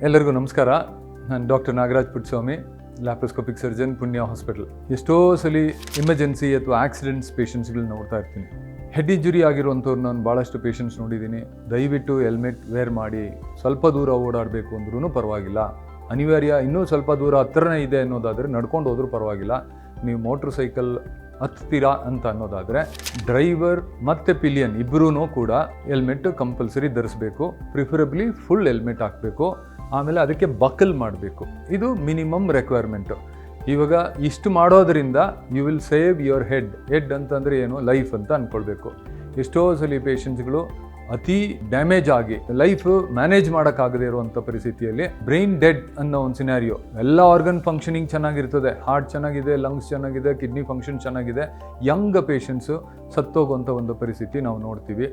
ಎಲ್ಲರಿಗೂ ನಮಸ್ಕಾರ. ನಾನು doctor Nagaraj Puttaswamy, laparoscopic surgeon, ಪುಣ್ಯ ಹಾಸ್ಪಿಟಲ್. ಎಷ್ಟೋ ಸಲ ಎಮರ್ಜೆನ್ಸಿ ಅಥವಾ ಆಕ್ಸಿಡೆಂಟ್ಸ್ ಪೇಷಂಟ್ಸ್ಗಳನ್ನ ನೋಡ್ತಾ ಇರ್ತೀನಿ. ಹೆಡ್ ಇಂಜುರಿ ಆಗಿರುವಂಥವ್ರು ನಾನು ಭಾಳಷ್ಟು ಪೇಷಂಟ್ಸ್ ನೋಡಿದ್ದೀನಿ. ದಯವಿಟ್ಟು ಹೆಲ್ಮೆಟ್ ವೇರ್ ಮಾಡಿ. ಸ್ವಲ್ಪ ದೂರ ಓಡಾಡಬೇಕು ಅಂದ್ರೂ ಪರವಾಗಿಲ್ಲ, ಅನಿವಾರ್ಯ ಇನ್ನೂ ಸ್ವಲ್ಪ ದೂರ ಹತ್ರನೇ ಇದೆ ಅನ್ನೋದಾದರೆ ನಡ್ಕೊಂಡು ಹೋದ್ರೂ ಪರವಾಗಿಲ್ಲ. ನೀವು ಮೋಟ್ರ್ ಸೈಕಲ್ ಹತ್ತೀರಾ ಅಂತ ಅನ್ನೋದಾದರೆ ಡ್ರೈವರ್ ಮತ್ತು ಪಿಲಿಯನ್ ಇಬ್ಬರೂ ಕೂಡ ಹೆಲ್ಮೆಟ್ ಕಂಪಲ್ಸರಿ ಧರಿಸ್ಬೇಕು. ಪ್ರಿಫರಬ್ಲಿ ಫುಲ್ ಹೆಲ್ಮೆಟ್ ಹಾಕಬೇಕು. ಆಮೇಲೆ ಅದಕ್ಕೆ ಬಕಲ್ ಮಾಡಬೇಕು. ಇದು ಮಿನಿಮಮ್ ರಿಕ್ವೈರ್ಮೆಂಟು. ಇವಾಗ ಇಷ್ಟು ಮಾಡೋದರಿಂದ you will save your head ಅಂತಂದರೆ ಏನು, ಲೈಫ್ ಅಂತ ಅಂದ್ಕೊಳ್ಬೇಕು. ಎಷ್ಟೋ ಸಲ ಪೇಷಂಟ್ಸ್ಗಳು ಅತಿ ಡ್ಯಾಮೇಜ್ ಆಗಿ ಲೈಫ್ ಮ್ಯಾನೇಜ್ ಮಾಡೋಕ್ಕಾಗದೇ ಇರುವಂಥ ಪರಿಸ್ಥಿತಿಯಲ್ಲಿ ಬ್ರೈನ್ ಡೆಡ್ ಅನ್ನೋ ಒಂದು ಸಿನಾರಿಯೋ. ಎಲ್ಲ ಆರ್ಗನ್ ಫಂಕ್ಷನಿಂಗ್ ಚೆನ್ನಾಗಿರ್ತದೆ, ಹಾರ್ಟ್ ಚೆನ್ನಾಗಿದೆ, ಲಂಗ್ಸ್ ಚೆನ್ನಾಗಿದೆ, ಕಿಡ್ನಿ ಫಂಕ್ಷನ್ ಚೆನ್ನಾಗಿದೆ, ಯಂಗ್ ಪೇಷಂಟ್ಸು ಸತ್ತೋಗುವಂಥ ಒಂದು ಪರಿಸ್ಥಿತಿ ನಾವು ನೋಡ್ತೀವಿ.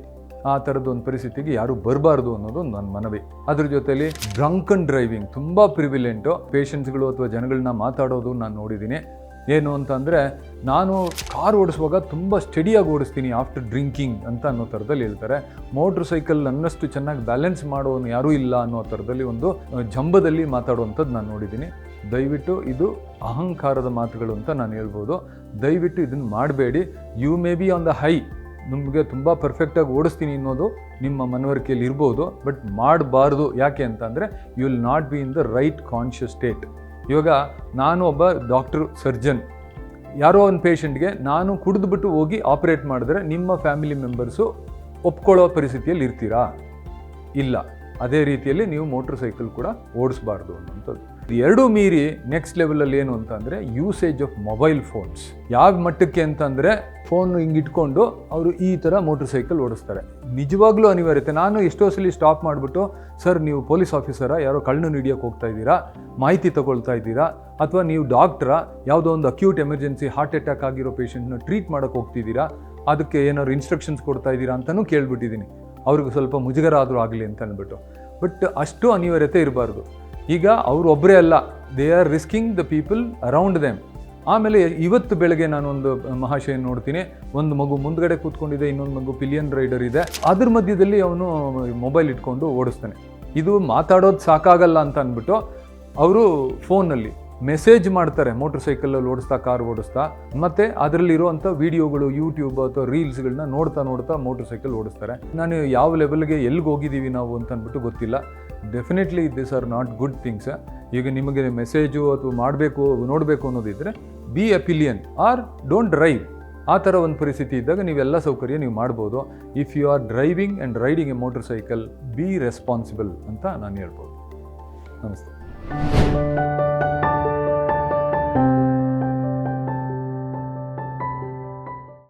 ಆ ಥರದ್ದು ಒಂದು ಪರಿಸ್ಥಿತಿಗೆ ಯಾರು ಬರಬಾರ್ದು ಅನ್ನೋದು ನನ್ನ ಮನವಿ. ಅದ್ರ ಜೊತೆಲಿ ಡ್ರಂಕನ್ ಡ್ರೈವಿಂಗ್ ತುಂಬ ಪ್ರಿವಿಲೆಂಟು. ಪೇಷಂಟ್ಸ್ಗಳು ಅಥವಾ ಜನಗಳನ್ನ ಮಾತಾಡೋದು ನಾನು ನೋಡಿದ್ದೀನಿ. ಏನು ಅಂತಂದರೆ, ನಾನು ಕಾರ್ ಓಡಿಸುವಾಗ ತುಂಬ ಸ್ಟಡಿಯಾಗಿ ಓಡಿಸ್ತೀನಿ ಆಫ್ಟರ್ ಡ್ರಿಂಕಿಂಗ್ ಅಂತ ಅನ್ನೋ ಥರದಲ್ಲಿ ಹೇಳ್ತಾರೆ. ಮೋಟ್ರ್ ಸೈಕಲ್ ನನ್ನಷ್ಟು ಚೆನ್ನಾಗಿ ಬ್ಯಾಲೆನ್ಸ್ ಮಾಡೋನು ಯಾರೂ ಇಲ್ಲ ಅನ್ನೋ ಥರದಲ್ಲಿ ಒಂದು ಜಂಬದಲ್ಲಿ ಮಾತಾಡುವಂಥದ್ದು ನಾನು ನೋಡಿದ್ದೀನಿ. ದಯವಿಟ್ಟು ಇದು ಅಹಂಕಾರದ ಮಾತುಗಳು ಅಂತ ನಾನು ಹೇಳ್ಬೋದು. ದಯವಿಟ್ಟು ಇದನ್ನು ಮಾಡಬೇಡಿ. You may be on the high, ನಿಮಗೆ ತುಂಬ ಪರ್ಫೆಕ್ಟಾಗಿ ಓಡಿಸ್ತೀನಿ ಅನ್ನೋದು ನಿಮ್ಮ ಮನವರಿಕೆಯಲ್ಲಿ ಇರ್ಬೋದು, ಬಟ್ ಮಾಡಬಾರ್ದು. ಯಾಕೆ ಅಂತಂದರೆ you will not be in the right conscious state. ಇವಾಗ ನಾನು ಒಬ್ಬ ಡಾಕ್ಟ್ರು, ಸರ್ಜನ್, ಯಾರೋ ಒಂದು ಪೇಷಂಟ್ಗೆ ನಾನು ಕುಡಿದ್ಬಿಟ್ಟು ಹೋಗಿ ಆಪ್ರೇಟ್ ಮಾಡಿದ್ರೆ ನಿಮ್ಮ ಫ್ಯಾಮಿಲಿ ಮೆಂಬರ್ಸು ಒಪ್ಕೊಳ್ಳೋ ಪರಿಸ್ಥಿತಿಯಲ್ಲಿ ಇರ್ತೀರಾ? ಇಲ್ಲ. ಅದೇ ರೀತಿಯಲ್ಲಿ ನೀವು ಮೋಟ್ರ್ ಸೈಕಲ್ ಕೂಡ ಓಡಿಸ್ಬಾರ್ದು ಅನ್ನೋಂಥದ್ದು. ಎರಡೂ ಮೀರಿ ನೆಕ್ಸ್ಟ್ ಲೆವೆಲಲ್ಲಿ ಏನು ಅಂತಂದರೆ ಯೂಸೇಜ್ ಆಫ್ ಮೊಬೈಲ್ ಫೋನ್ಸ್. ಯಾವ ಮಟ್ಟಕ್ಕೆ ಅಂತಂದರೆ ಫೋನ್ ಹಿಂಗಿಟ್ಕೊಂಡು ಅವರು ಈ ಥರ ಮೋಟ್ರ್ ಸೈಕಲ್ ಓಡಿಸ್ತಾರೆ. ನಿಜವಾಗ್ಲೂ ಅನಿವಾರ್ಯತೆ. ನಾನು ಎಷ್ಟೋ ಸಲ ಸ್ಟಾಪ್ ಮಾಡಿಬಿಟ್ಟು, ಸರ್ ನೀವು ಪೊಲೀಸ್ ಆಫೀಸರಾ, ಯಾರೋ ಕಳ್ಳನ್ನು ಹಿಡಿಯೋಕ್ಕೆ ಹೋಗ್ತಾ ಇದ್ದೀರಾ, ಮಾಹಿತಿ ತಗೊಳ್ತಾ ಇದ್ದೀರಾ, ಅಥವಾ ನೀವು ಡಾಕ್ಟ್ರಾ, ಯಾವುದೋ ಒಂದು ಅಕ್ಯೂಟ್ ಎಮರ್ಜೆನ್ಸಿ ಹಾರ್ಟ್ ಅಟ್ಯಾಕ್ ಆಗಿರೋ ಪೇಷಂಟ್ನ ಟ್ರೀಟ್ ಮಾಡೋಕ್ಕೆ ಹೋಗ್ತಿದ್ದೀರಾ, ಅದಕ್ಕೆ ಏನಾದ್ರು ಇನ್ಸ್ಟ್ರಕ್ಷನ್ಸ್ ಕೊಡ್ತಾ ಇದ್ದೀರಾ ಅಂತಲೂ ಕೇಳ್ಬಿಟ್ಟಿದ್ದೀನಿ. ಅವ್ರಿಗೆ ಸ್ವಲ್ಪ ಮುಜುಗರ ಆದರೂ ಆಗಲಿ ಅಂತ ಅಂದ್ಬಿಟ್ಟು. ಬಟ್ ಅಷ್ಟು ಅನಿವಾರ್ಯತೆ ಇರಬಾರ್ದು. ಈಗ ಅವರು ಒಬ್ಬರೇ ಅಲ್ಲ, they are risking the people around them. ಆಮೇಲೆ ಇವತ್ತು ಬೆಳಗ್ಗೆ ನಾನೊಂದು ಮಹಾಶಯ ನೋಡ್ತೀನಿ, ಒಂದು ಮಗು ಮುಂದ್ಗಡೆ ಕೂತ್ಕೊಂಡಿದೆ, ಇನ್ನೊಂದು ಮಗು ಪಿಲಿಯನ್ ರೈಡರ್ ಇದೆ, ಅದ್ರ ಮಧ್ಯದಲ್ಲಿ ಅವನು ಮೊಬೈಲ್ ಇಟ್ಕೊಂಡು ಓಡಿಸ್ತಾನೆ. ಇದು ಮಾತಾಡೋದು ಸಾಕಾಗಲ್ಲ ಅಂತ ಅಂದ್ಬಿಟ್ಟು ಅವರು ಫೋನಲ್ಲಿ ಮೆಸೇಜ್ ಮಾಡ್ತಾರೆ, ಮೋಟ್ರ್ ಸೈಕಲಲ್ಲಿ ಓಡಿಸ್ತಾ, ಕಾರ್ ಓಡಿಸ್ತಾ, ಮತ್ತು ಅದರಲ್ಲಿರುವಂಥ ವೀಡಿಯೋಗಳು, ಯೂಟ್ಯೂಬ್ ಅಥವಾ ರೀಲ್ಸ್ಗಳನ್ನ ನೋಡ್ತಾ ಮೋಟ್ರ್ ಸೈಕಲ್ ಓಡಿಸ್ತಾರೆ. ನಾನು ಯಾವ ಲೆವೆಲ್ಗೆ ಎಲ್ಲಿಗೆ ಹೋಗಿದ್ದೀವಿ ನಾವು ಅಂತ ಅಂದ್ಬಿಟ್ಟು ಗೊತ್ತಿಲ್ಲ. Definitely this are not good things. ಈಗ ನಿಮಗೆ ಮೆಸೇಜು ಅಥವಾ ಮಾಡಬೇಕು, ನೋಡಬೇಕು ಅನ್ನೋದಿದ್ದರೆ be a pillion or don't drive. ಆ ಥರ ಒಂದು ಪರಿಸ್ಥಿತಿ ಇದ್ದಾಗ ನೀವೆಲ್ಲ ಸೌಕರ್ಯ ನೀವು ಮಾಡ್ಬೋದು. If you are driving and riding a motorcycle, be responsible ಅಂತ ನಾನು ಹೇಳ್ಬೋದು. ನಮಸ್ತೆ.